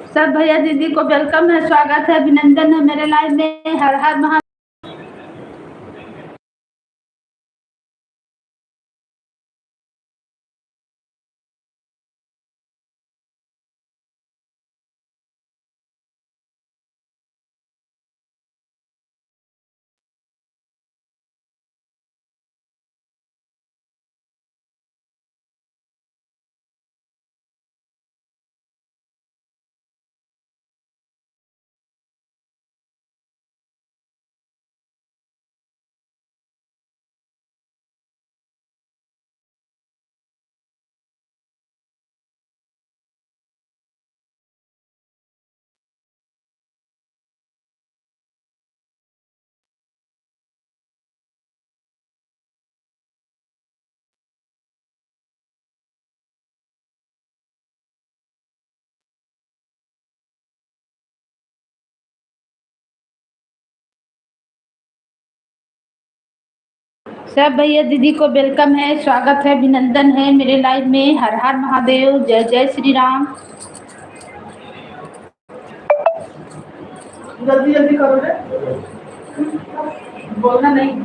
सब भैया दीदी को वेलकम है, स्वागत है, अभिनंदन है मेरे लाइव में। हर हर महा। सब भैया दीदी को वेलकम है, स्वागत है, अभिनंदन है मेरे लाइव में। हर हर महादेव, जय जय श्री राम। जल्दी जल्दी करो रे, बोलना नहीं।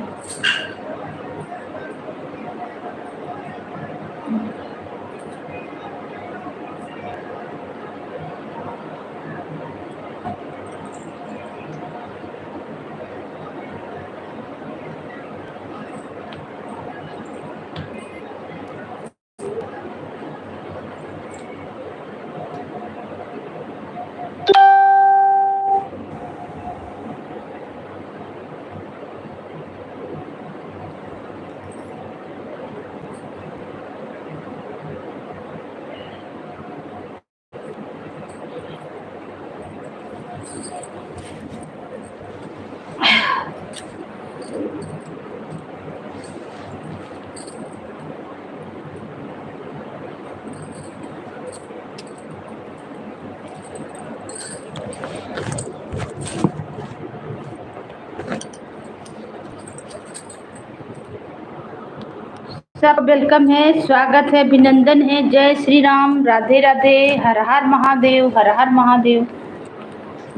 सब वेलकम है, स्वागत है, अभिनंदन है। जय श्री राम, राधे राधे, हर हर महादेव, हर हर महादेव,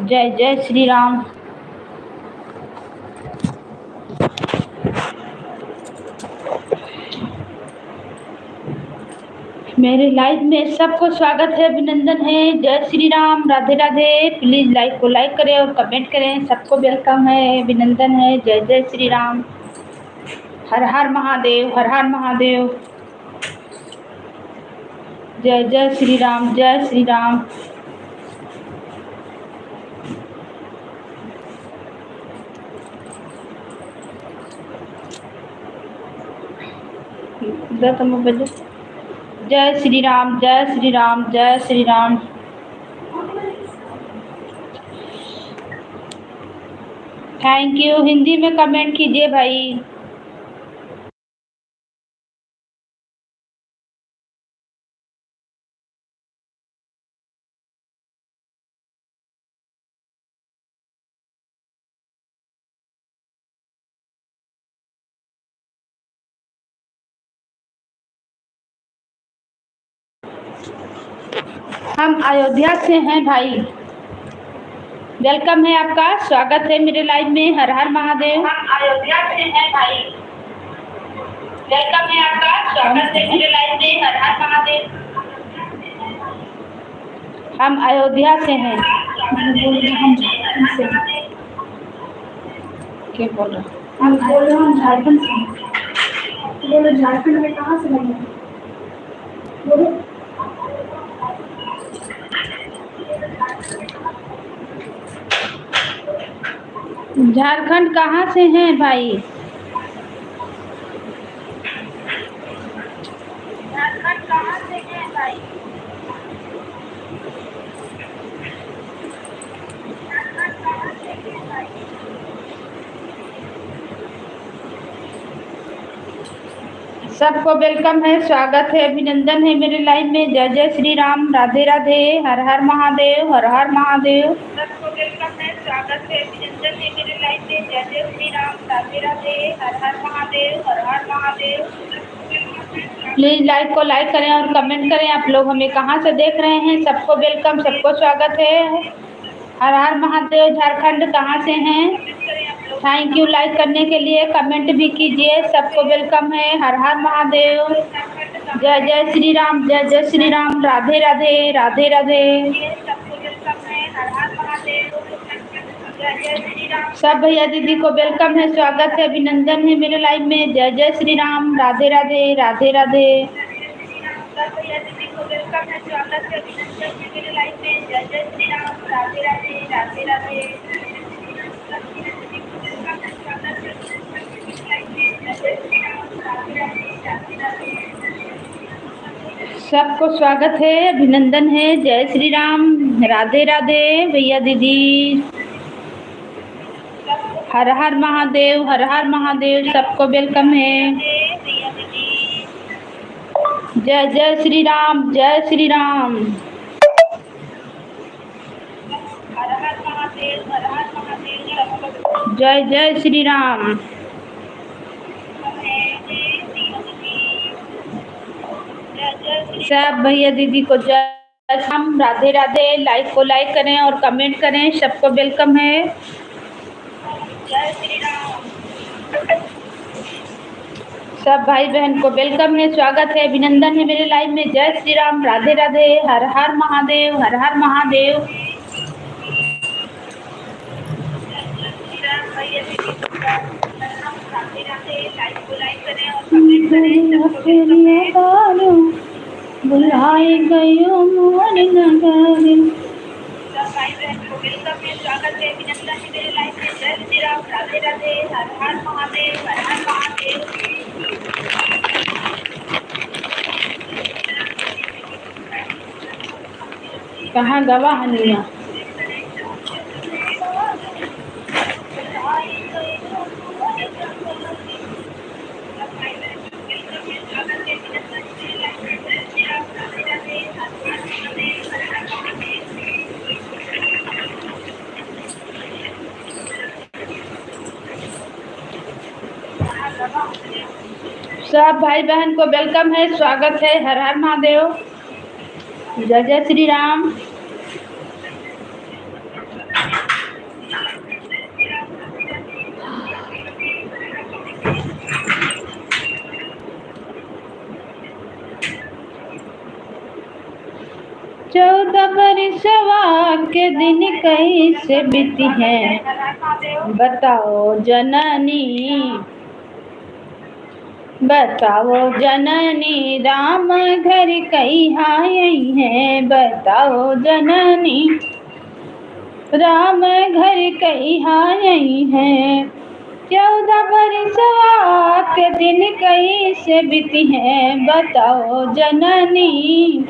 जय जय श्री राम। मेरे लाइव में सबको स्वागत है, अभिनंदन है। जय श्री राम, राधे राधे। प्लीज लाइक को लाइक करें और कमेंट करें। सबको वेलकम है, अभिनंदन है। जय जय श्री राम, हर हर महादेव, हर हर महादेव, जय जय श्री राम, जय श्री राम। जय श्री राम, जय श्री राम, जय श्री राम। Thank you. हिंदी में कमेंट कीजिए भाई। हम अयोध्या से हैं भाई। वेलकम है आपका, स्वागत है मेरे लाइव में। हर हर महादेव। हम अयोध्या से हैं भाई। वेलकम है आपका, स्वागत है मेरे लाइव में। हर हर महादेव। हम अयोध्या से हैं। क्या बोल रहे? हम बोल रहे हैं झारखंड से। बोलो झारखंड में कहाँ से लगे? बोलो। झारखंड कहाँ से हैं भाई? झारखंड कहाँ से हैं भाई? झारखंड कहाँ से हैं भाई? सबको वेलकम है, स्वागत है, अभिनंदन है मेरे लाइव में। जय जय श्री राम, राधे राधे, हर हर महादेव, हर हर महादेव। सबको वेलकम है, स्वागत है, अभिनंदन है मेरे लाइव में। जय जय श्री राम, राधे राधे, हर हर महादेव, हर हर महादेव। प्लीज लाइक को लाइक करें और कमेंट करें। आप लोग हमें कहाँ से देख रहे हैं, सबको वेलकम, सबको स्वागत है। हर हर महादेव। झारखंड कहाँ से हैं? थैंक यू लाइक करने के लिए, कमेंट भी कीजिए। सबको वेलकम है। हर हर महादेव। जय जय श्री राम, जय जय श्री राम। राधे राधे, राधे राधे। सब भैया दीदी को वेलकम है, स्वागत है, अभिनंदन है मेरे लाइव में। जय जय श्री राम, राधे राधे, राधे राधे। सब भैया दीदी को वेलकम है, स्वागत है, अभिनंदन है मेरे लाइव में। जय जय श्री राम, राधे राधे, राधे राधे। सबको स्वागत है, अभिनंदन है। जय श्री राम, राधे राधे भैया दीदी। हर हर महादेव, हर हर महादेव। सबको वेलकम है। जय जय श्री राम, जय श्री राम। हर हर महादेव, हर हर महादेव। जय जय श्री राम। सब भैया दीदी को जय श्याम, राधे राधे। लाइक को लाइक करें और कमेंट करें। सबको वेलकम है। जय श्री राम। सब भाई बहन को वेलकम है, स्वागत है, अभिनंदन है मेरे लाइव में। जय श्री राम, राधे राधे, हर हर महादेव, हर हर महादेव। बुलाए गयो मोर नगर। सब भाई बहन को वेलकम है, स्वागत है, अभिनंदन है मेरे लाइव में। जय श्री राम, राधे राधे, हर हर महादेव, हर हर महादेव। कहाँ गवा हनिया? सब भाई बहन को वेलकम है, स्वागत है, हर हर महादेव। जय जय श्री राम। चौदह बरसवा के दिन कैसे बीती है, बताओ जननी, बताओ जननी। राम घर कहाँ आई है, बताओ जननी, राम घर कहाँ आई है। चौदह बरसवा के दिन कैसे बीती है, बताओ जननी,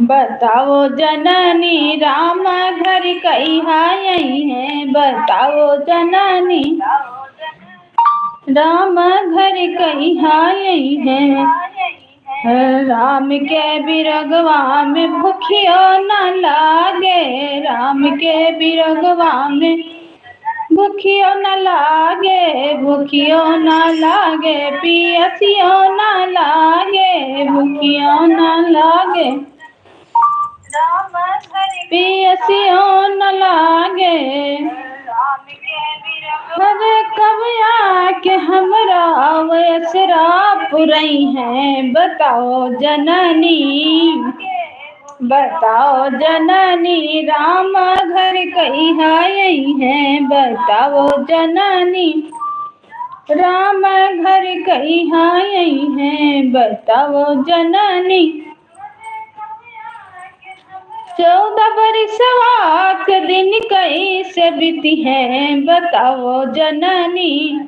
बताओ जननी। राम घर कहाँ आई है, बताओ जननी, राम घर कहाँ आई है। राम के बिरगवा में भूखियो न लागे, राम के बिरगवा में भूखियो न लागे, भूखियो न लागे, पियसियो न लागे, भूखियो न लागे, पियसियो न लागे। अरे कब आके हमरा वयसरा पुरई है, बताओ जननी, बताओ जननी। राम घर कहाँ आई है, बताओ जननी, राम घर कहाँ आई है, बताओ जननी। चौदह बरसवा के दिन कैसे बीती है, बताओ जननी,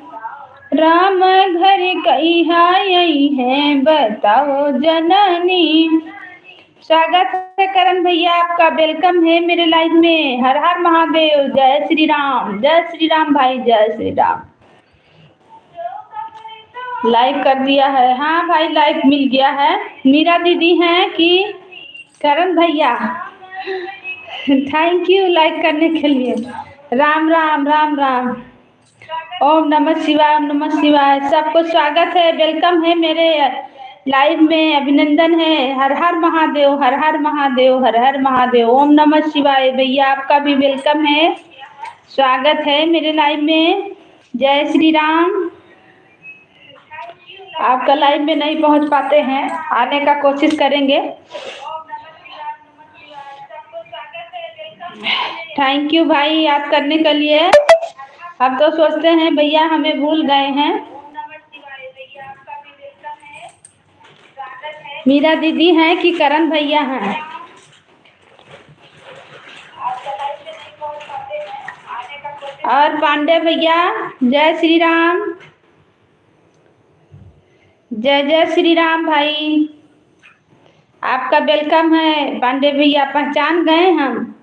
राम घर कहाँ आई है, बताओ जननी। स्वागत है करण भैया, आपका वेलकम है मेरे लाइव में। हर हर महादेव। जय श्री राम, जय श्री राम भाई, जय श्री राम। लाइक कर दिया है? हाँ भाई, लाइक मिल गया है। मीरा दीदी हैं कि करण भैया? थैंक यू लाइक करने के लिए। राम राम, राम राम। ओम नमः शिवाय, ओम नमः शिवाय। सबको स्वागत है, वेलकम है मेरे लाइव में, अभिनंदन है। हर हर महादेव, हर हर महादेव, हर हर महादेव। ओम नमः शिवाय। भैया आपका भी वेलकम है, स्वागत है मेरे लाइव में। जय श्री राम। आपका लाइव में नहीं पहुंच पाते हैं, आने का कोशिश करेंगे। थैंक यू भाई याद करने के लिए। हम तो सोचते हैं भैया हमें भूल गए हैं। मीरा दीदी हैं कि करण भैया हैं? और पांडे भैया, जय श्री राम। जय जय श्री राम भाई, आपका वेलकम है। पांडे भैया पहचान गए हम।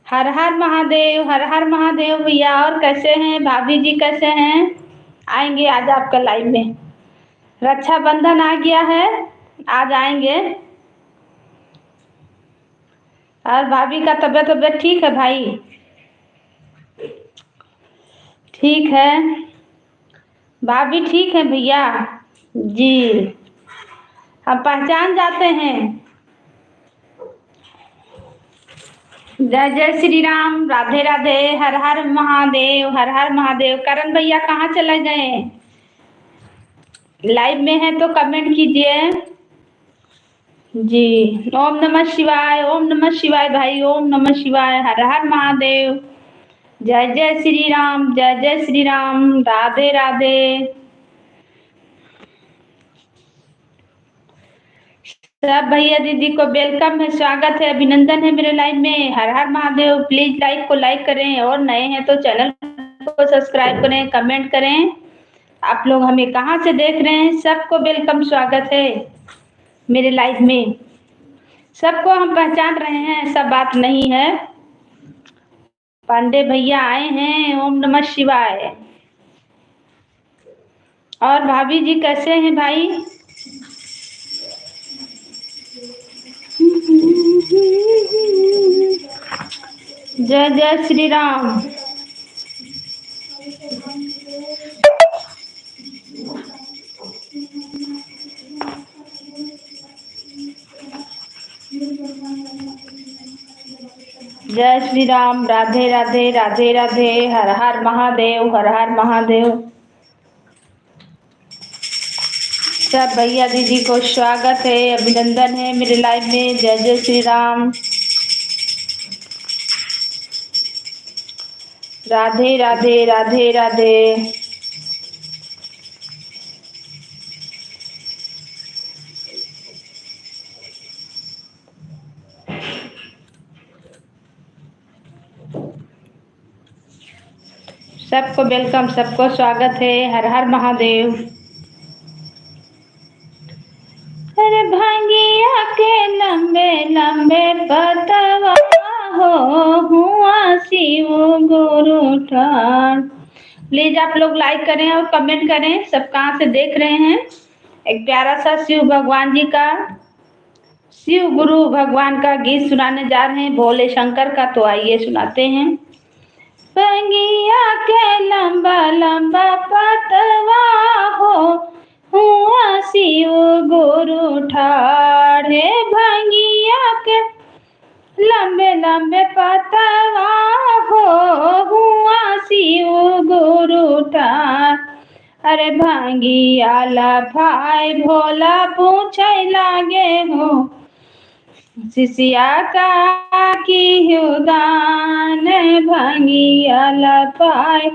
हर हर महादेव, हर हर महादेव भैया। और कैसे हैं भाभी जी, कैसे हैं? आएंगे आज आपका लाइव में। रक्षाबंधन आ गया है, आज आएंगे। और भाभी का तबीयत ठीक है भाई? ठीक है भाभी, ठीक है भैया जी। हम पहचान जाते हैं। जय जय श्री राम, राधे राधे, हर हर महादेव, हर हर महादेव। करण भैया कहाँ चले गए? लाइव में है तो कमेंट कीजिए जी। ओम नमः शिवाय, ओम नमः शिवाय भाई, ओम नमः शिवाय, हर हर महादेव। जय जय श्री राम, जय जय श्री राम, राधे राधे। सब भैया दीदी को वेलकम है, स्वागत है, अभिनंदन है मेरे लाइव में। हर हर महादेव। प्लीज लाइव को लाइक करें और नए हैं तो चैनल को सब्सक्राइब करें, कमेंट करें। आप लोग हमें कहाँ से देख रहे हैं, सबको वेलकम, स्वागत है मेरे लाइव में। सबको हम पहचान रहे हैं, सब बात नहीं है। पांडे भैया आए हैं, ओम नमः शिवाय। और भाभी जी कैसे हैं भाई? जय जय श्री राम। जय श्री राम, राधे राधे, राधे राधे, हर हर महादेव, हर हर महादेव। सब भैया दीदी को स्वागत है, अभिनंदन है मेरे लाइव में। जय जय श्री राम, राधे राधे, राधे राधे। सबको वेलकम, सबको स्वागत है, हर हर महादेव। अरे भांगिया के लंबे लंबे पतवा हो, हुआ शिव गुरु ठान। प्लीज आप लोग लाइक करें और कमेंट करें, सब कहाँ से देख रहे हैं। एक प्यारा सा शिव भगवान जी का, शिव गुरु भगवान का गीत सुनाने जा रहे हैं, भोले शंकर का। तो आइए सुनाते हैं। भांगिया के लंबा लंबा पतवा हो, हुआ शिव गुरु ठाढ़े। भांगिया के लंबे लंबे पतवा हो, हुआ शिव गुरु ठाढ़। अरे भांगिया ला भाई भोला पूछे लागे हो, शिष्या का की दान। भांगिया ला भाई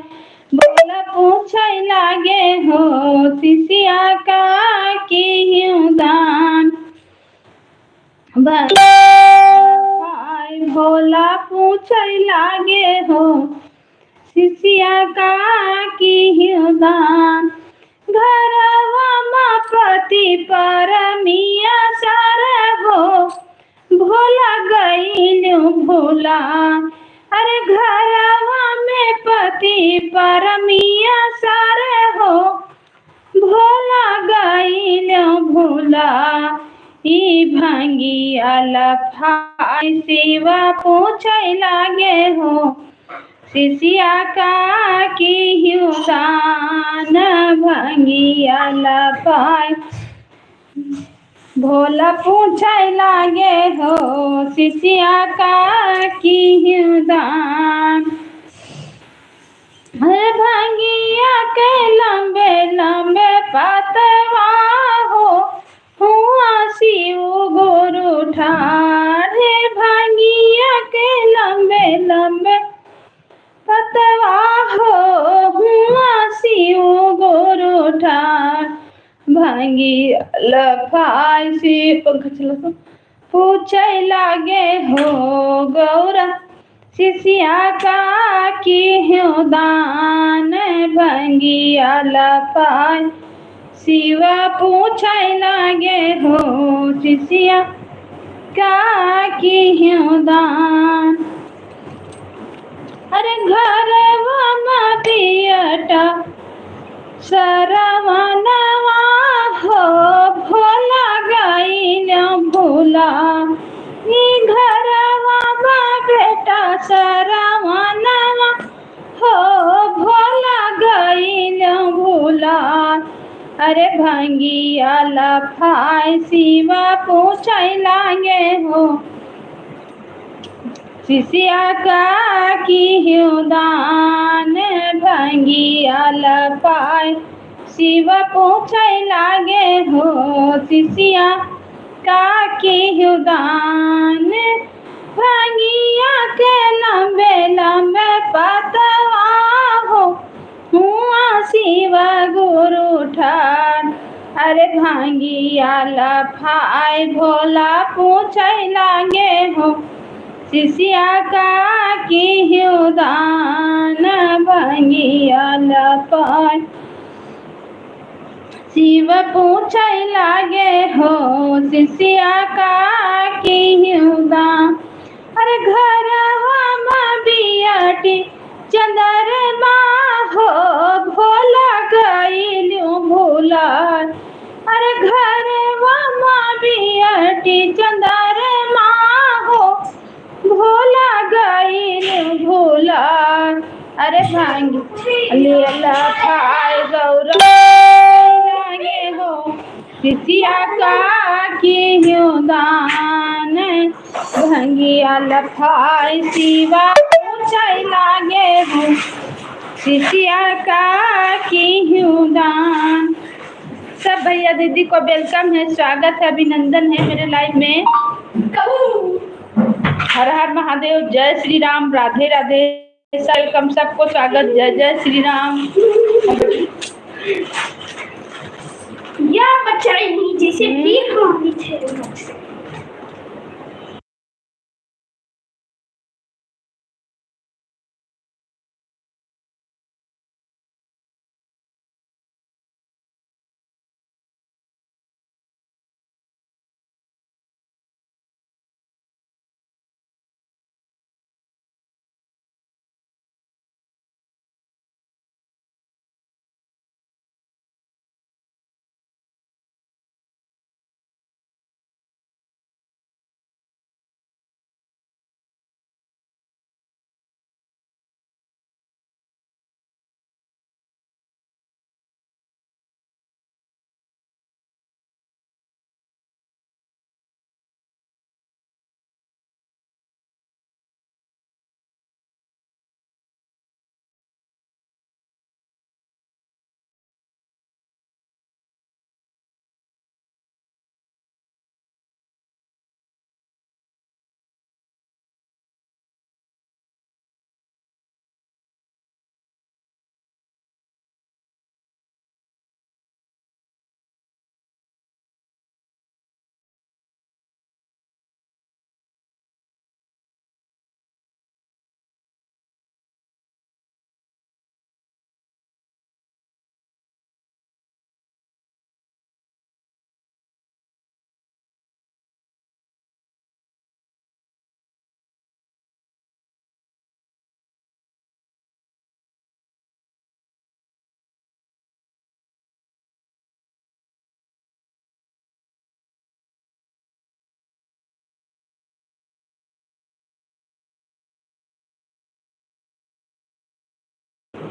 भोला पूछे लागे हो, शिष्या का की दान। भाई भोला पूछे लागे हो, शिष्या का की दान। घरवा माँ पति परमिया सार हो, भोला गईलू भोला। अरे घरवा में पति परमिया सार हो, भोला गईलू भोला। ई भांगिया लफाई शिवा पूछे लागे हो, शिष्या का की दान भंगिया लपाय भोला पूछे लागे हो शिष्या का की दान हर भंगिया के लंबे लंबे पतवा हो हुआ शिव गुरु ठार भंगिया के लंबे लंबे पतवा हो हुआ शिव गुरु ठार भांगी लफाई से पंखा चला पूछे लागे हो गौरा शिष्या का की दान भंगिया लफाई शिव पूछे लागे हो शिष्या का की दान अरे घरवा में पियटा सरवनवा हो भोला गईल भूला घरवा में बेटा सरवनवा हो भोला गईल भूला अरे भंगिया लफाई शिवा पूछे लागे हो शिष्या का की दान भंगिया लपाय शिव पूछे लागे हो शिष्या का की दान भंगिया के लंबे लंबे पतवा हो हुआ शिव गुरु ठान अरे भंगिया लफाय भोला पूछे लागे हो शिष्या का की दान भंगिया लपाय शिव पूछे लागे हो शिष्या का की दान अरे घरवा में बियटी चंदरमा हो भोला गईल भूला अरे घरवा में बियटी चंदरमा हो भोला गईल भोला अरे भांगी लेला खाए गौरा लागे हो शिष्या का की दान भंगिया लफाई शिवा पूछे लागे हो शिष्या का की दान सब भैया दीदी को वेलकम है, स्वागत है, अभिनंदन है मेरे लाइव में। हर हर महादेव, जय श्री राम, राधे राधे, वेलकम सबको स्वागत, जय जय श्री राम। या बच्चा जैसे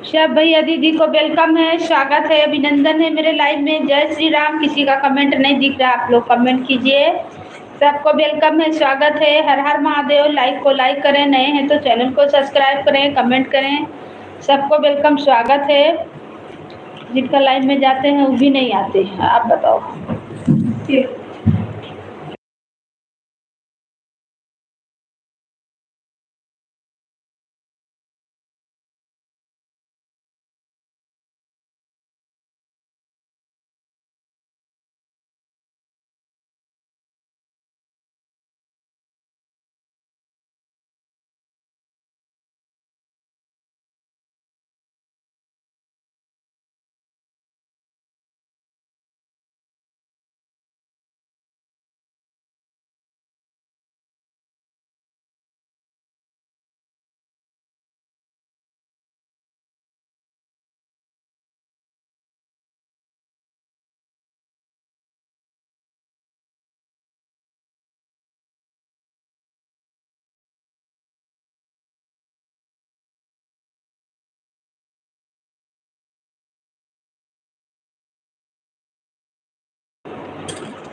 सब भैया दीदी को वेलकम है, स्वागत है, अभिनंदन है मेरे लाइव में। जय श्री राम। किसी का कमेंट नहीं दिख रहा, आप लोग कमेंट कीजिए। सबको वेलकम है, स्वागत है। हर हर महादेव। लाइक को लाइक करें, नए हैं तो चैनल को सब्सक्राइब करें, कमेंट करें। सबको वेलकम, स्वागत है। जिनका लाइव में जाते हैं वो भी नहीं आते हैं, आप बताओ।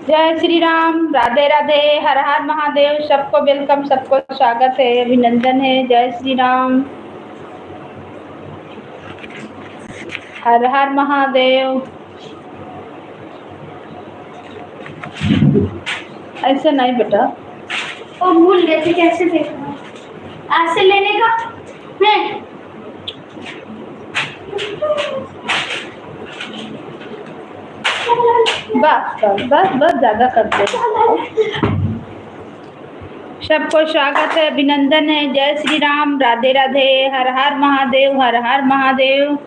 जय श्री राम, राधे राधे, हर हर महादेव। सबको वेलकम, सबको स्वागत है, अभिनंदन है। जय श्री राम, हर हर महादेव। ऐसे नहीं बेटा, वो भूल गए थे कैसे देखना, ऐसे लेने का है। बस बस बस बस ज्यादा करते। सबको स्वागत है, अभिनंदन है। जय श्री राम, राधे राधे, हर हर महादेव, हर हर महादेव।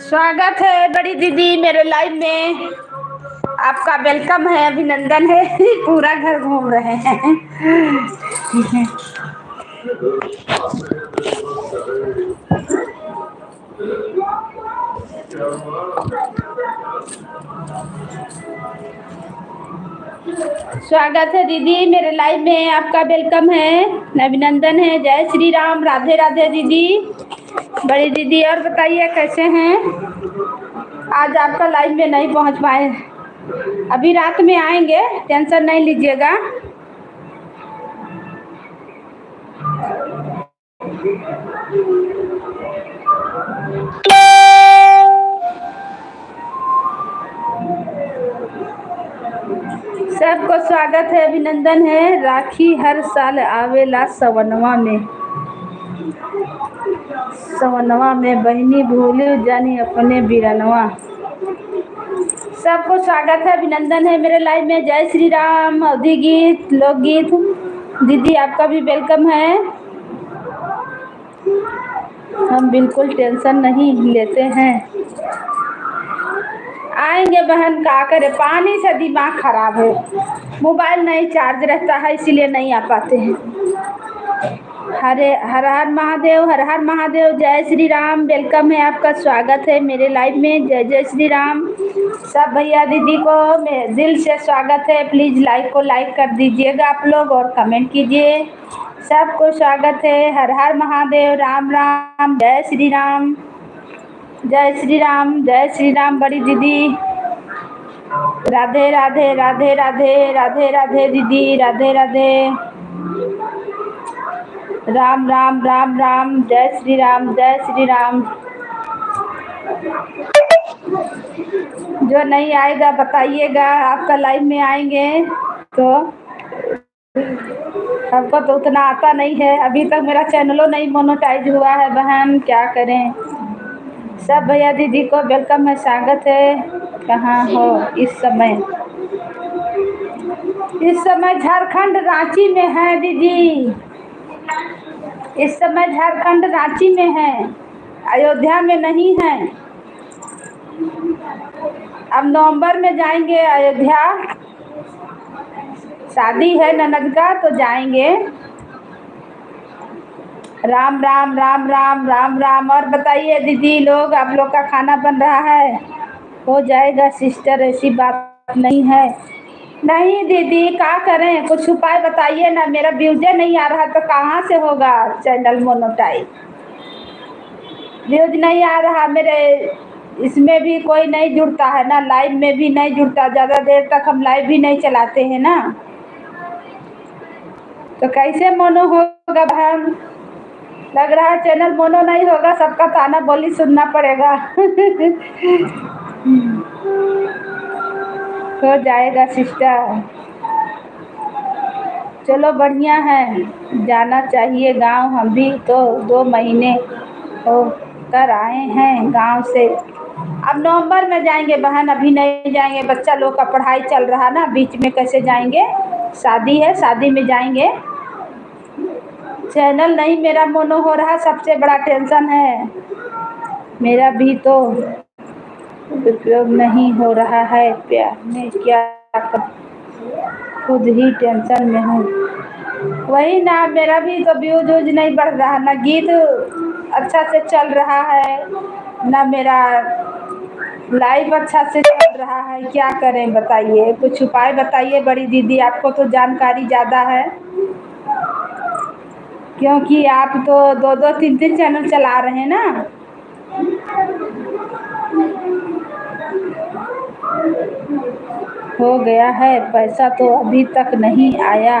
स्वागत है बड़ी दीदी मेरे लाइव में, आपका वेलकम है, अभिनंदन है। पूरा घर घूम रहे हैं। स्वागत है दीदी मेरे लाइव में, आपका वेलकम है, अभिनंदन है। जय श्री राम, राधे राधे दीदी, बड़ी दीदी। और बताइए कैसे हैं? आज आपका लाइव में नहीं पहुंच पाए, अभी रात में आएंगे, टेंशन नहीं लीजिएगा। सबको स्वागत है, अभिनंदन है। राखी हर साल आवेला सवनवा में बहनी भूली जानी अपने बीरनवा। सबको स्वागत है, अभिनंदन है मेरे लाइव में। जय श्री राम। अवधि गीत, लोकगीत दीदी आपका भी वेलकम है। हम बिल्कुल टेंशन नहीं लेते हैं, आएंगे बहन, का करे, पानी से दिमाग खराब है, मोबाइल नहीं चार्ज रहता है, इसीलिए नहीं आ पाते हैं। हर हर महादेव, हर हर महादेव। जय श्री राम, वेलकम है, आपका स्वागत है मेरे लाइव में। जय जय श्री राम। सब भैया दीदी को दिल से स्वागत है। प्लीज़ लाइक को लाइक कर दीजिएगा आप लोग और कमेंट कीजिए। सबको स्वागत है। हर हर महादेव, राम राम, जय श्री राम, जय श्री राम, जय श्री राम। बड़ी दीदी राधे राधे राधे राधे राधे राधे दीदी, राधे राधे। राम राम राम राम, जय श्री राम, जय श्री राम। जो नहीं आएगा बताइएगा, आपका लाइव में आएंगे तो। हमको तो उतना आता नहीं है, अभी तक मेरा चैनलों नहीं मोनेटाइज हुआ है बहन, क्या करें। सब भैया दीदी को वेलकम है, स्वागत है। कहाँ हो इस समय? इस समय झारखंड रांची में है दीदी, इस समय झारखंड रांची में है, अयोध्या में नहीं है। अब नवंबर में जाएंगे अयोध्या, शादी है ननद का तो जाएंगे। राम राम राम राम राम राम। और बताइए दीदी लोग, आप लोग का खाना बन रहा है? हो जाएगा सिस्टर, ऐसी बात नहीं है। नहीं दीदी, क्या करें, कुछ उपाय बताइए ना। मेरा व्यूज़ नहीं आ रहा तो कहाँ से होगा चैनल मोनेटाइज? व्यूज नहीं आ रहा मेरे, इसमें भी कोई नहीं जुड़ता है ना, लाइव में भी नहीं जुड़ता। ज़्यादा देर तक हम लाइव भी नहीं चलाते हैं ना, तो कैसे मोनो होगा बहन? लग रहा है चैनल मोनो नहीं होगा, सबका ताना बोली सुनना पड़ेगा। हो जाएगा सिस्टर, चलो बढ़िया है, जाना चाहिए गांव। हम भी तो 2 महीने हो कर आए हैं गांव से। अब नवंबर में जाएंगे बहन, अभी नहीं जाएंगे, बच्चा लोग का पढ़ाई चल रहा ना, बीच में कैसे जाएंगे। शादी है, शादी में जाएंगे। चैनल नहीं मेरा मोनो हो रहा, सबसे बड़ा टेंशन है। मेरा भी तो उपयोग नहीं हो रहा है, प्यार में क्या कर, खुद ही टेंशन में हूँ। वही ना, मेरा भी तो व्यूज वूज नहीं बढ़ रहा, ना गीत अच्छा से चल रहा है, ना मेरा लाइव अच्छा से चल रहा है। क्या करें बताइए, कुछ उपाय बताइए बड़ी दीदी, आपको तो जानकारी ज़्यादा है, क्योंकि आप तो 2-2 3-3 चैनल चला रहे हैं ना। हो गया है, पैसा तो अभी तक नहीं आया,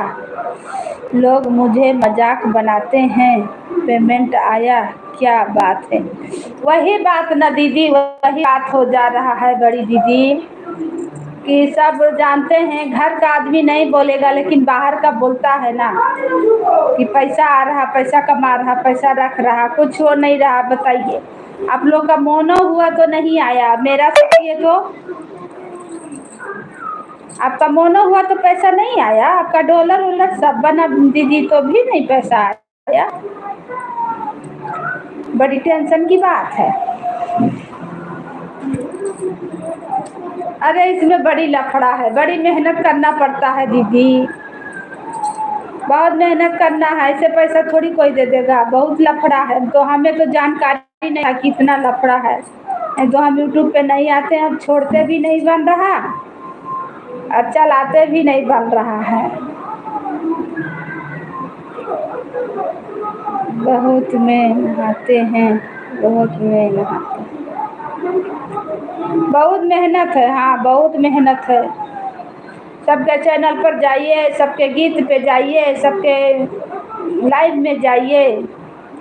लोग मुझे मजाक बनाते हैं। पेमेंट आया, क्या बात है? वही बात ना दीदी, वही बात हो जा रहा है बड़ी दीदी, कि सब जानते हैं, घर का आदमी नहीं बोलेगा लेकिन बाहर का बोलता है ना, कि पैसा आ रहा, पैसा कमा रहा, पैसा रख रहा, कुछ हो नहीं रहा। बताइए, आप लोग का मोनो हुआ तो नहीं आया, मेरा सोचिए तो। आपका मोनो हुआ तो पैसा नहीं आया, आपका डॉलर वॉलर सब बना दीदी तो भी नहीं पैसा आया। बड़ी टेंशन की बात है। अरे इसमें बड़ी लफड़ा है, बड़ी मेहनत करना पड़ता है दीदी, बहुत मेहनत करना है, ऐसे पैसा थोड़ी कोई दे देगा, बहुत लफड़ा है। तो हमें तो जानकारी नहीं है कि इतना लफड़ा है, तो हम यूट्यूब पे नहीं आते हैं, हम छोड़ते भी नहीं बन रहा और चलाते भी नहीं बन रहा है। बहुत में नहाते हैं, बहुत में नहाते हैं, बहुत मेहनत है, हाँ बहुत मेहनत है। सबके चैनल पर जाइए, सबके गीत पे जाइए, सबके लाइव में जाइए।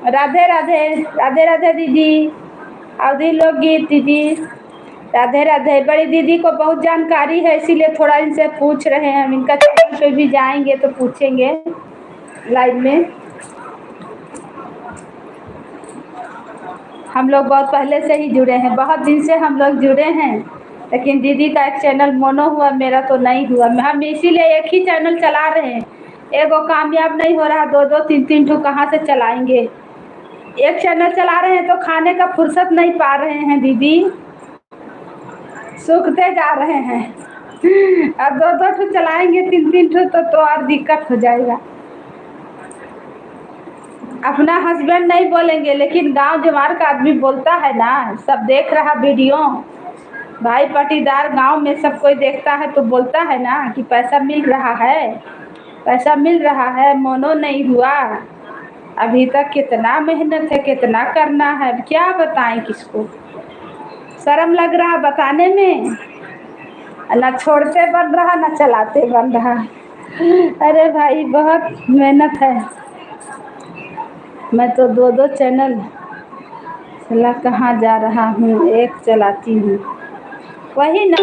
राधे राधे, राधे राधे दीदी, अवधि लोकगीत दीदी, राधे राधे। बड़ी दीदी को बहुत जानकारी है, इसीलिए थोड़ा इनसे पूछ रहे हैं हम, इनका चैनल पे भी जाएंगे तो पूछेंगे लाइव में। हम लोग बहुत पहले से ही जुड़े हैं, बहुत दिन से हम लोग जुड़े हैं, लेकिन दीदी का एक चैनल मोनो हुआ, मेरा तो नहीं हुआ। हम इसीलिए एक ही चैनल चला रहे हैं, एगो कामयाब नहीं हो रहा, 2-2 3-3 ठो कहाँ से चलाएंगे। एक चैनल चला रहे हैं तो खाने का फुर्सत नहीं पा रहे हैं दीदी, सूखते जा रहे हैं। अब 2-2 ठो चलाएंगे, 3-3 ठो तो और दिक्कत हो जाएगा। अपना हस्बैंड नहीं बोलेंगे, लेकिन गांव जवार का आदमी बोलता है ना, सब देख रहा वीडियो, भाई पटीदार गांव में सब कोई देखता है तो बोलता है ना कि पैसा मिल रहा है, पैसा मिल रहा है, मोनो नहीं हुआ अभी तक। कितना मेहनत है, कितना करना है, क्या बताएं किसको, शर्म लग रहा बताने में। ना छोड़ते बन रहा ना चलाते बन रहा। अरे भाई बहुत मेहनत है। मैं तो दो दो चैनल चला कहाँ जा रहा हूँ, एक चलाती हूँ। वही ना,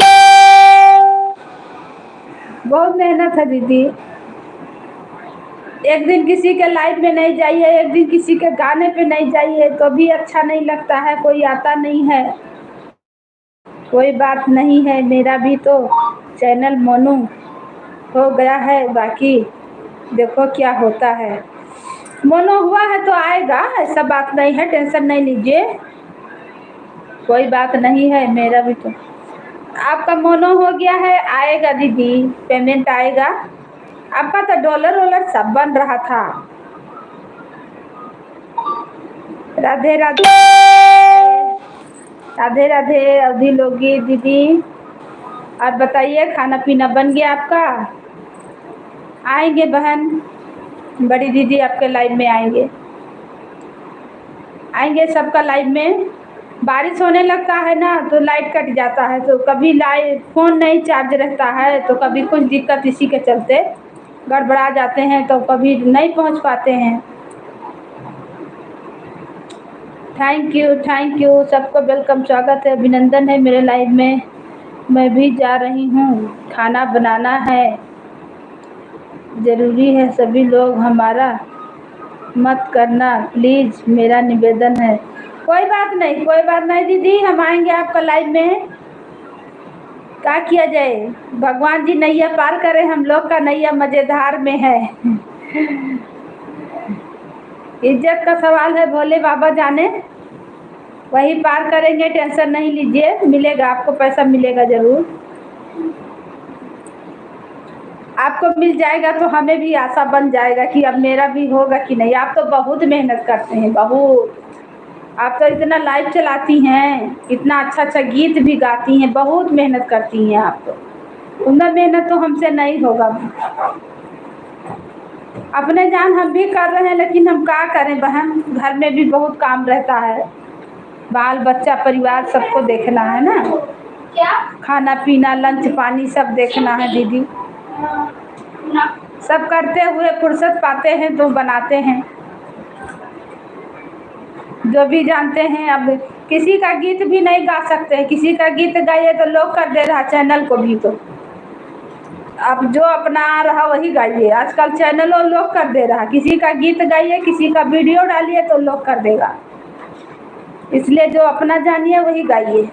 बहुत मेहनत है दीदी। एक दिन किसी के लाइव में नहीं जाइए, एक दिन किसी के गाने पे नहीं जाइए तो भी अच्छा नहीं लगता है, कोई आता नहीं है। कोई बात नहीं है, मेरा भी तो चैनल मोनू हो गया है, बाकी देखो क्या होता है। मोनो हुआ है तो आएगा, ऐसा बात नहीं है, टेंशन नहीं लीजिए, कोई बात नहीं है। मेरा भी तो आपका मोनो हो गया है, आएगा दीदी, पेमेंट आएगा आपका। तो डॉलर वॉलर सब बन रहा था। राधे राधे, राधे राधे अवधि लोगी दीदी। और बताइए खाना पीना बन गया आपका? आएंगे बहन, बड़ी दीदी आपके लाइव में आएंगे, आएंगे सबका लाइव में। बारिश होने लगता है ना तो लाइट कट जाता है, तो कभी लाइट फ़ोन नहीं चार्ज रहता है, तो कभी कुछ दिक्कत इसी के चलते गड़बड़ा जाते हैं, तो कभी नहीं पहुंच पाते हैं। थैंक यू सबको वेलकम, स्वागत है, अभिनंदन है मेरे लाइव में। मैं भी जा रही हूँ, खाना बनाना है, ज़रूरी है। सभी लोग हमारा मत करना प्लीज़, मेरा निवेदन है। कोई बात नहीं, कोई बात नहीं दीदी, हम आएंगे आपका लाइव में। क्या किया जाए, भगवान जी नैया पार करें, हम लोग का नैया मज़ेदार में है। इज्जत का सवाल है, भोले बाबा जाने, वही पार करेंगे, टेंशन नहीं लीजिए, मिलेगा आपको, पैसा मिलेगा ज़रूर। आपको मिल जाएगा तो हमें भी आशा बन जाएगा कि अब मेरा भी होगा कि नहीं। आप तो बहुत मेहनत करते हैं, बहुत। आप तो इतना लाइव चलाती हैं, इतना अच्छा अच्छा गीत भी गाती हैं, बहुत मेहनत करती हैं आप तो। उतना मेहनत तो हमसे नहीं होगा। अपने जान हम भी कर रहे हैं, लेकिन हम क्या करें बहन, घर में भी बहुत काम रहता है, बाल बच्चा परिवार सबको देखना है ना, क्या? खाना पीना लंच पानी सब देखना है दीदी। सब करते हुए फुर्सत पाते हैं तो बनाते हैं, जो भी जानते हैं। अब किसी का गीत भी नहीं गा सकते, किसी का गीत गाइए तो लोग कर दे रहा चैनल को भी। तो अब जो अपना आ रहा वही गाइए, आजकल चैनलों लोग कर दे रहा, किसी का गीत गाइए, किसी का वीडियो डालिए तो लोग कर देगा, इसलिए जो अपना जानिए वही गाइए।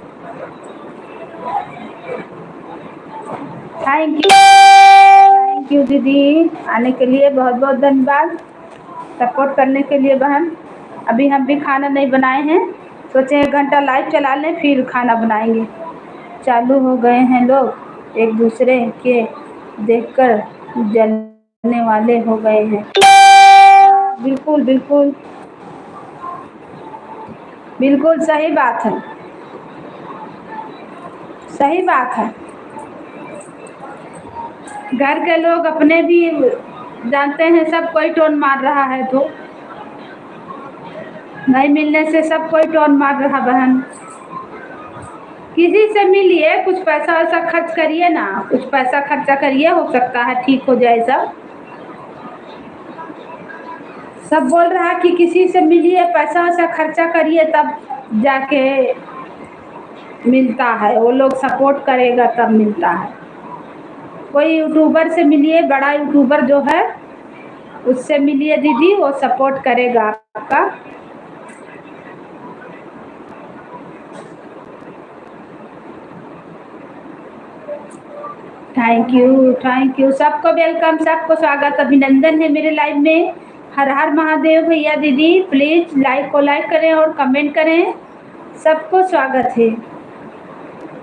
थैंक यू दीदी, आने के लिए बहुत बहुत धन्यवाद, सपोर्ट करने के लिए बहन। अभी हम भी खाना नहीं बनाए हैं, सोचे 1 घंटा लाइव चला लें फिर खाना बनाएंगे। चालू हो गए हैं लोग, एक दूसरे के देखकर जलने वाले हो गए हैं। बिल्कुल बिल्कुल बिल्कुल सही बात है, सही बात है। घर के लोग अपने भी जानते हैं, सब कोई टोन मार रहा है, तो नहीं मिलने से सब कोई टोन मार रहा बहन। किसी से मिलिए, कुछ पैसा वैसा खर्च करिए ना, कुछ पैसा खर्चा करिए, हो सकता है ठीक हो जाए सब। सब बोल रहा कि किसी से मिलिए, पैसा वैसा खर्चा करिए तब जाके मिलता है, वो लोग सपोर्ट करेगा तब मिलता है। कोई यूट्यूबर से मिलिए, बड़ा यूट्यूबर जो है उससे मिलिए दीदी, वो सपोर्ट करेगा आपका। थैंक यू सबको वेलकम, सबको स्वागत, अभिनंदन है मेरे लाइव में। हर हर महादेव भैया दीदी, प्लीज़ लाइक को लाइक करें और कमेंट करें, सबको स्वागत है।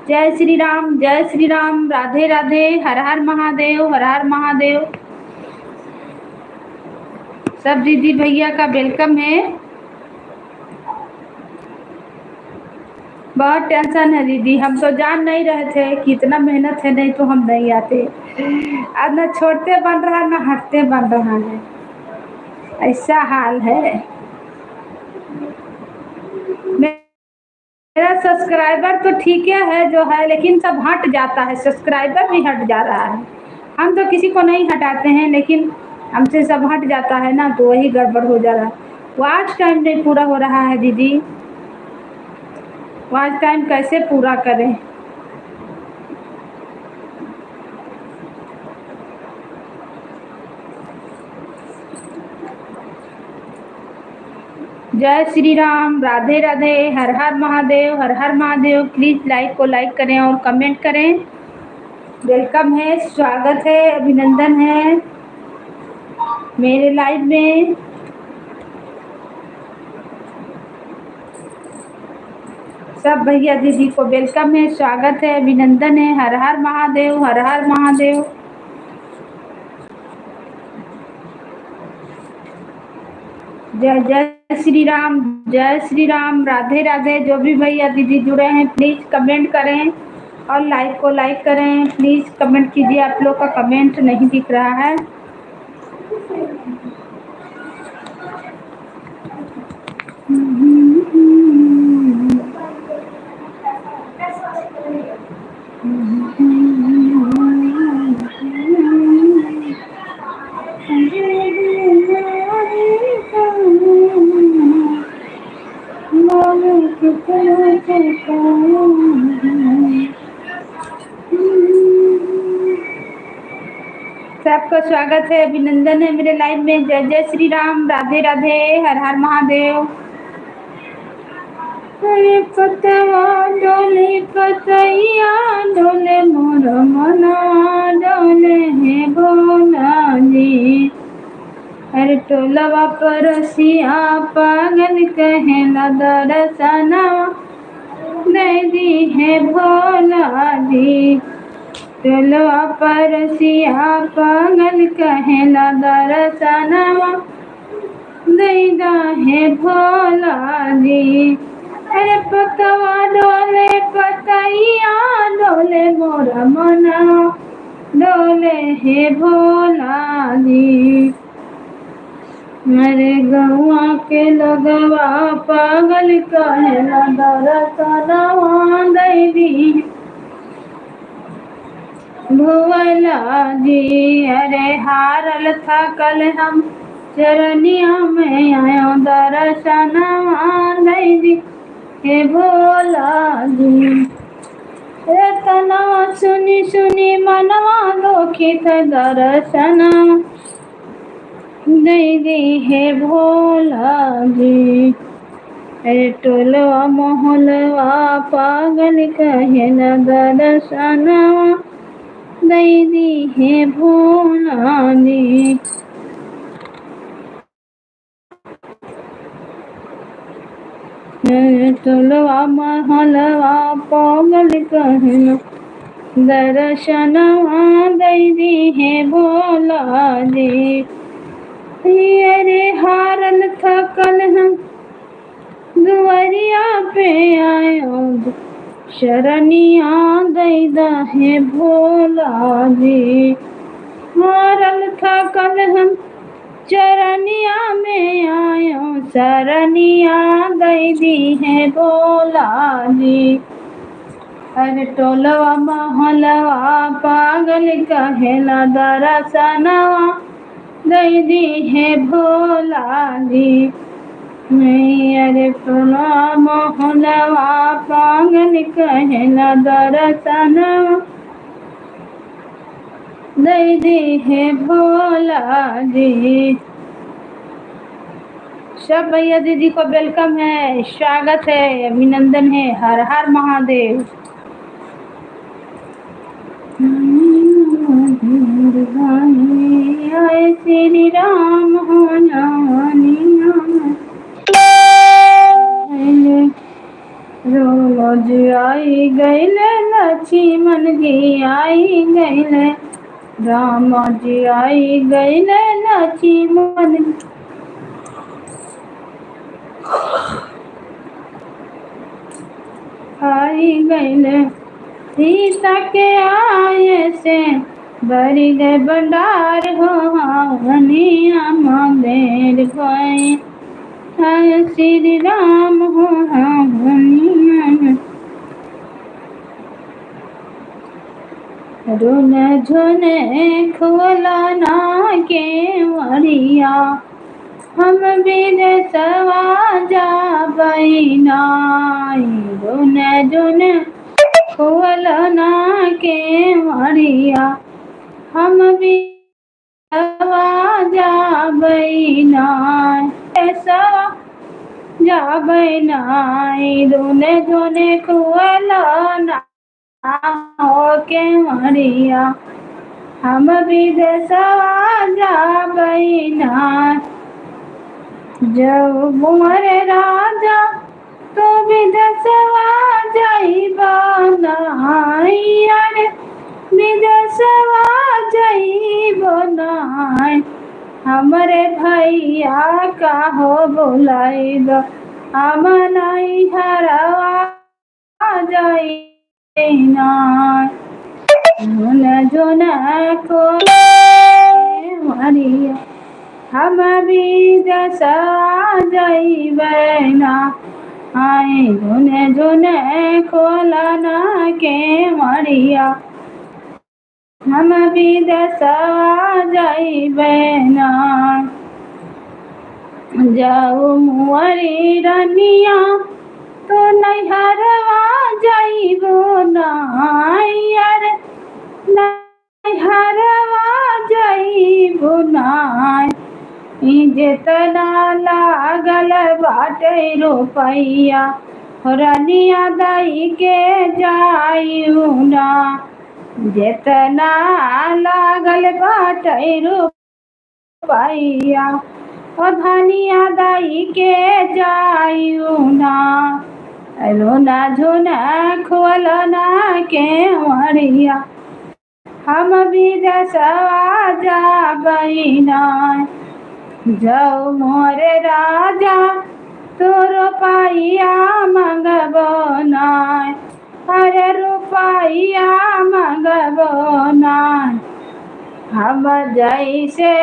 जय श्री राम, राधे राधे, हर हर महादेव, हर हर महादेव। सब दीदी भैया का वेलकम है। बहुत टेंशन है दीदी, हम तो जान नहीं रहे थे कि इतना मेहनत है, नहीं तो हम नहीं आते। आज ना छोड़ते बन रहा ना हटते बन रहा है, ऐसा हाल है। सब्सक्राइबर तो ठीक है जो है, लेकिन सब हट जाता है, सब्सक्राइबर भी हट जा रहा है। हम तो किसी को नहीं हटाते हैं, लेकिन हमसे सब हट जाता है ना, तो वही गड़बड़ हो जा रहा है। वॉच टाइम नहीं पूरा हो रहा है दीदी, वॉच टाइम कैसे पूरा करें? जय श्री राम, राधे राधे, हर हर महादेव, हर हर महादेव। प्लीज लाइक को लाइक करें और कमेंट करें। वेलकम है, स्वागत है, अभिनंदन है मेरे लाइव में। सब भैया दीदी को वेलकम है, स्वागत है, अभिनंदन है। हर हर महादेव, हर हर महादेव। जय जय श्री राम, जय श्री राम, राधे राधे। जो भी भैया दीदी जुड़े हैं प्लीज कमेंट करें और लाइक को लाइक करें। प्लीज कमेंट कीजिए, आप लोग का कमेंट नहीं दिख रहा है। सबका स्वागत है, अभिनंदन है मेरे लाइव में। जय जय श्री राम, राधे राधे, हर हर महादेव। अरे पतवा डोले पतैया डोले मोर मना डोले है भोला जी। अरे टोलवा परसिया पागल कहला दरसना दे दी है भोला जी। टोलवा परसिया पागल कहला दरसना दैदा है भोला जी। अरे पतवा डोले पतैया डोले मोरा मना डोले है भोला जी। मेरे गौआ के लगवा पागल कहला दरसनवा दैदी भोला जी। अरे हारल था कल हम चरनिया में आयो दरसनवा दैदी हे भोला जी। तनवा सुनी सुनी मनवा दुखित दर्शन दैदी हे भोला जी। टोलवा मोहलवा पागल कहला दर्शनवा दैदी हे भोला जी। टोलवा महलवा पागल कहला दर्शनवा दैदी है भोला जी। अरे हारल थकल हम दुआरिया पे आयो शरणिया दैदा है भोला जी। हारल थकल हम चरनिया में आयो शरणिया दैदी है भोला जी। अरे टोलवा महलवा पागल कहला दरसनवा दैदी है भोला जी। अरे टोलवा महलवा पागल कहला दरसनवा दैदी है भोला जी। सब भैया दीदी को वेलकम है, स्वागत है, अभिनंदन है। हर हर महादेव। जय श्री राम रोज आई गैल लक्ष्मण जी आई गैल राम जी आई गैल लक्ष्मण आई गैल सीता के आए से बड़ी गए भंडार हो हवनिया मदेर गए। श्री राम हो हवनिया रुन झुन खोलना के मरिया हम विदेशवा जाबै नाई। रुन झुन खोलना के मरिया हम विदेशवा जाबै नाई। देशवा जाबै नाई। रुन झुन खोलना के मरिया हम विदेशवा जाबै नाई। जब मोर राजा तो विदेशवा जाइबा नाई। अरे विदेशवा जाइबो नाई। हमरे भैया का हो बुलाइब हम नहीं हरवा जाई नाई। रुन झुन खोलना के मरिया हम विदेशवा जाइबै नाई। रुन झुन खोलना के मरिया हम विदेशवा जाइबै नाई। जाऊ मोरी रनिया तो नैहरवा जाइबो नाई। अरे नैहरवा जाइबो नाई। जेतना लागल बाटे रुपैया रनिया दई के जाइऊ ना। जेतना लागल बाटे रुपैया धनिया दई के जाइऊ ना। रुन झुन खोलना के मरिया हम विदेशवा जाबै नाई। जाऊ मोर राजा तो रुपैया मंगबो नाई। अरे रुपैया मंगबो नाई। हम जैसे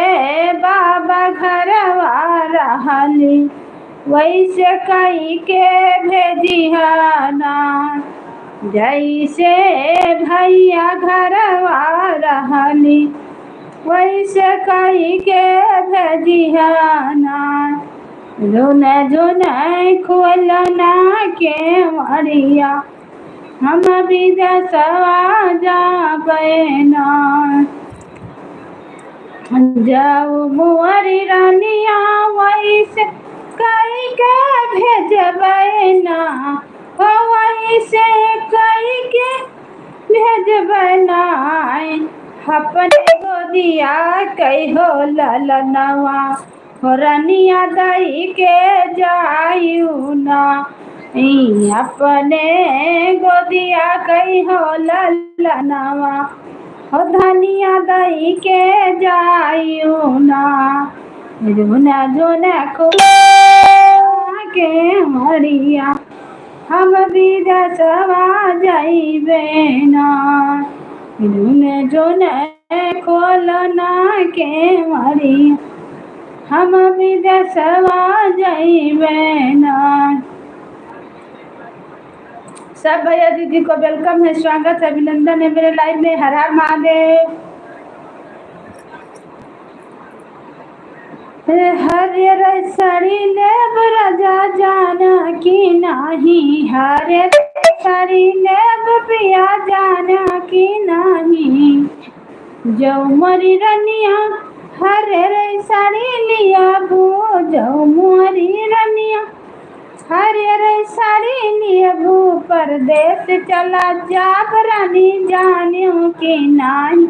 बाबा घरवा रहली वैसे कई के भेजिहा नाई। जैसे भैया घरवा रहली वैसे कई के भेजिहा नाई। रुन झुन खोलना के मरिया हम विदेशवा जाबै नाई। जाऊ मोरी रानिया वैसे कई के भेजबै ना। वैसे कई के भेजबै नाई। अपने गोदिया कहो ललनवा रनिया दई के जाइऊ ना। अपने गोदिया कहो ललनवा धनिया दई के जाइऊ ना। रुन झुन खोलना के मरिया हम विदेशवा जाइबै नाई। रुन झुन खोलना के मरिया हम विदेशवा जाइबै नाई। सब भैया दीदी को वेलकम है, स्वागत है, अभिनंदन है मेरे लाइव में। हर हर महादेव। हरियर साड़ी लेब राजा जाना की नाही। हरियर साड़ी लेब पिया जाना की नाही। जाऊ मोरी रनिया हरियर साड़ी लिया बो। जाऊ मोरी रनिया हरियर साड़ी लियबू परदेश चला जाब रानी जानियो की नाही।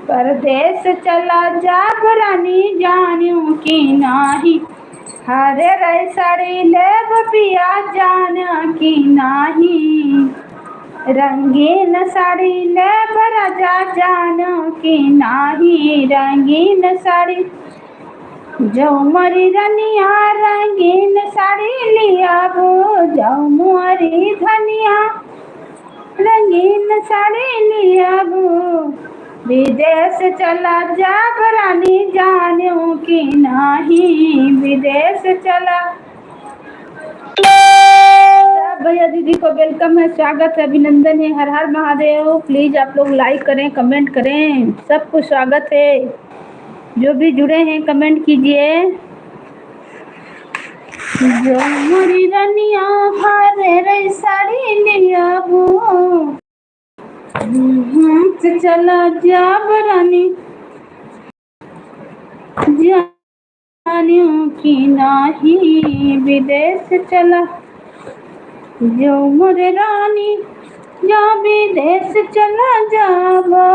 परदेश चला जाब रानी जानियो की नाही। हरियर साड़ी लेब पिया जाना की नाही। रंगीन साड़ी लेब राजा जाना की नाही। रंगीन साड़ी जाऊ मोरी रनिया रंगीन साड़ी लियाबो। जाऊ मोरी धनिया रंगीन साड़ी लियाबो। विदेश चला जाब रानी जानियो की नाही। विदेश चला सब भैया दीदी को वेलकम है, स्वागत है, अभिनंदन है। हर हर महादेव। प्लीज आप लोग लाइक करें, कमेंट करें, सबको स्वागत है। जो भी जुड़े हैं कमेंट कीजिए। जो मोरी रनिया हारे रे साड़ी लियाबो, हाथ चला जा बरानी जानियो की नाही विदेश चला। जो मोरे रानी जा विदेश चला जाबो,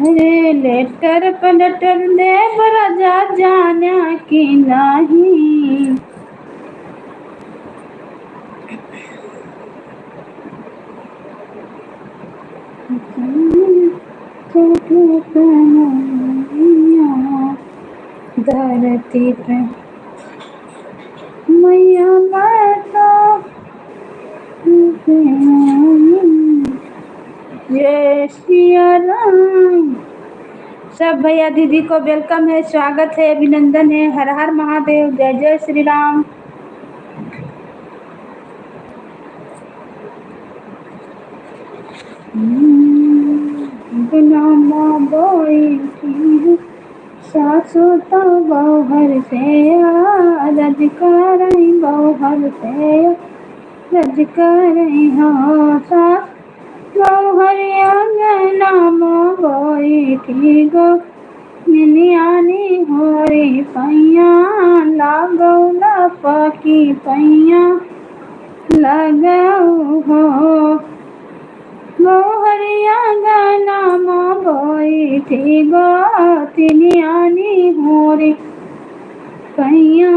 अरे लेटर पलटर दे बराजा जाना की नाही। धरती पे मैया माता जय सिया राम। सब भैया दीदी को वेलकम है, स्वागत है, अभिनंदन है। हर हर महादेव। जय जय श्री राम। बिना बोई सासु तो बौहर से रज करई, बौहर से रज करई हो सास बौहरिया नाम बोई थी गो मिलियानी होरी पैया लागो लपकी पैया लगाऊ हो। बौहरिया गाना बोई थी गो तिलियानी होरी पैया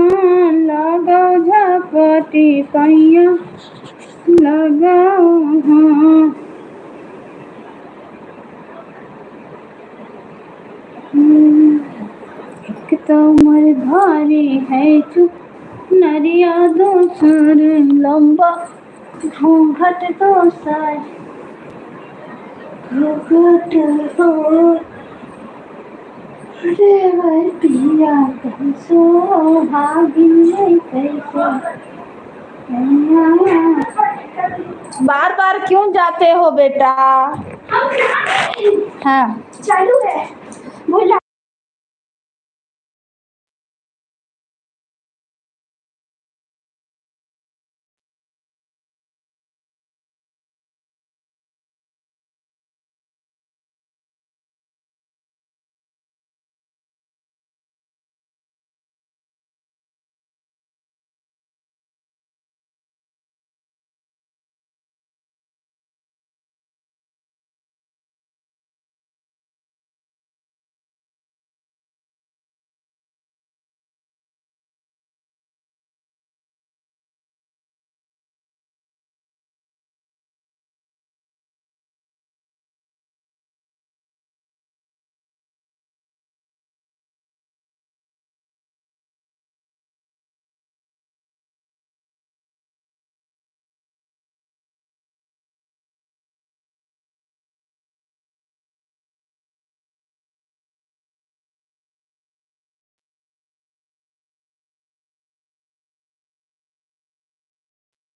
लगाओ झपटी पैया लगाओ हाँ। एक तो उम्र भारी है चुप नरिया, दूसर लंबा घूंघट दोसर घूंघट हो। देवर पिया कैसो भागिन कैसे। बार बार क्यों जाते हो बेटा? हाँ चालू है बोला।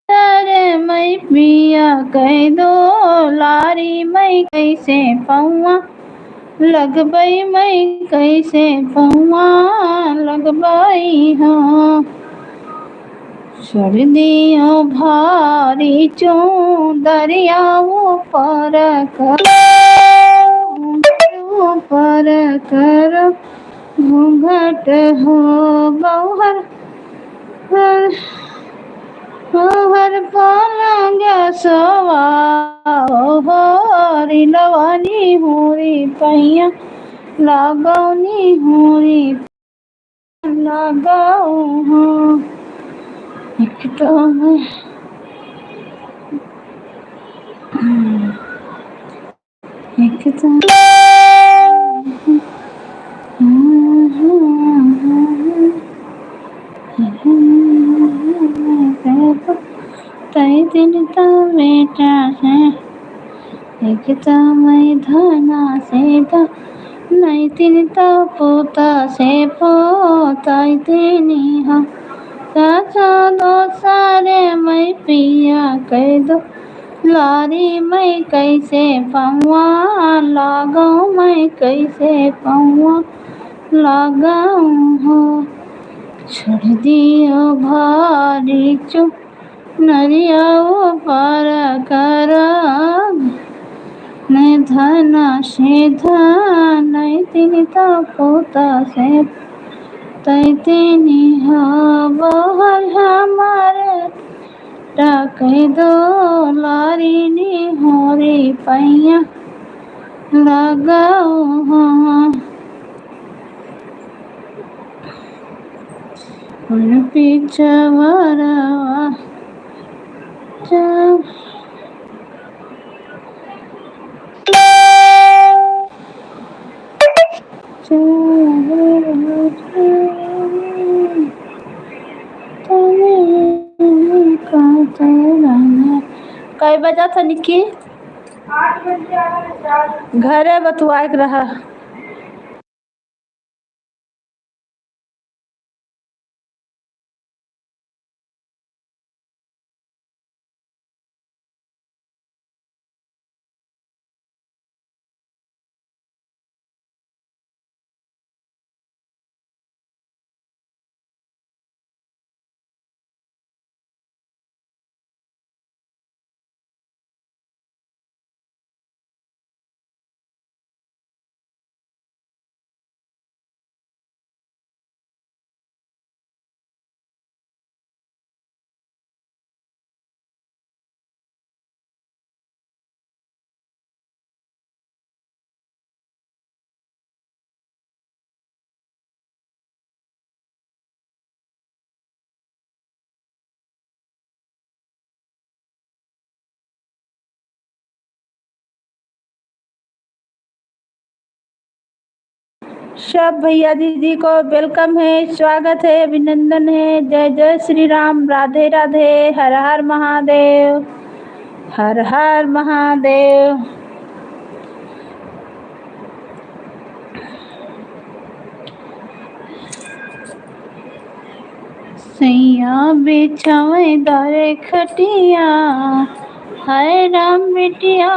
अरे मैं पिया कह दो लारी, मैं कैसे पौआ लगबई, मैं कैसे पौआ लगबई हाँ। सर्दियों भारी चो दरियाओं पर कर घूंघट हो। बौहर हर पलंग सवा होरी लवानी होरी पैया लगौनी होरी लगाऊ हाँ। एक तो मैं एक तो तई दिन तो बेटा है, एक तो मैं धना से तो नहीं, तीन तो पोता से पोता देनी हो। साचा दो सारे मैं पिया कह दो लारी मैं कैसे पौआ लगाऊं मैं कैसे पौआ लगाऊं हो छोड़ दियो भारी चुप नरिया पार कर नहीं धना से धन नहीं तिनिता पोता से तैतनी बहर हमारे कह दो लारी नी होरी पैया लगाओ पिछवाड़ा कई बजा था निक्की 8 बजे आ रहा घरे बतुआ के रहा सब भैया दीदी को वेलकम है, स्वागत है, अभिनंदन है। जय जय श्री राम, राधे राधे, हर हर महादेव, हर हर महादेव। सैया बिछावे दारे खटिया हाय राम बिटिया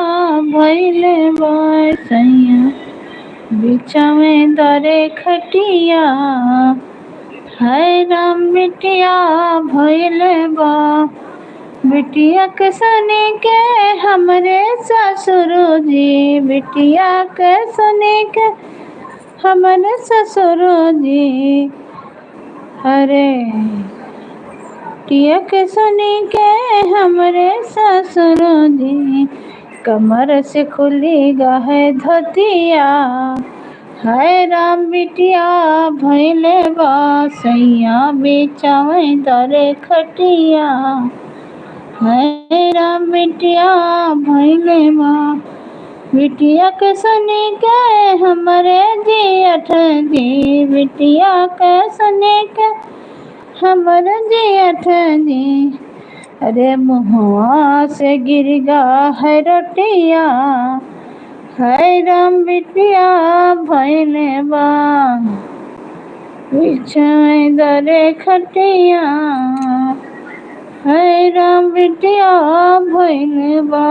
भैले बाय सैया बिछावे दारे खटिया हाय राम बिटिया भैले बा बिटिया के सने के हमरे ससुर जी बिटिया के सने के हमरे ससुर जी अरे टिया के सुनी के हमरे ससुर जी कमर से खुली गाहे धोतिया हाय राम बिटिया भैले बा सैया बिछावे दरे खटिया हाय राम बिटिया भैले बा बिटिया के सुनी के हमरे जेठ जी बिटिया के सुनी के हमरे जेठ जी अरे मुँहवा से गिर गा है रोटिया हाय राम बिटिया भैले बा बिछावे दरे खटिया हाय राम बिटिया भैले बा।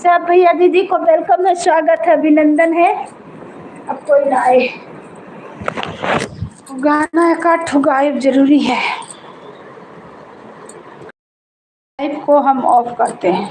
सब भैया दीदी को वेलकम है, स्वागत है, अभिनंदन है। अब कोई ना आए, गाना का ठुगाइब जरूरी है। लाइव को हम ऑफ करते हैं।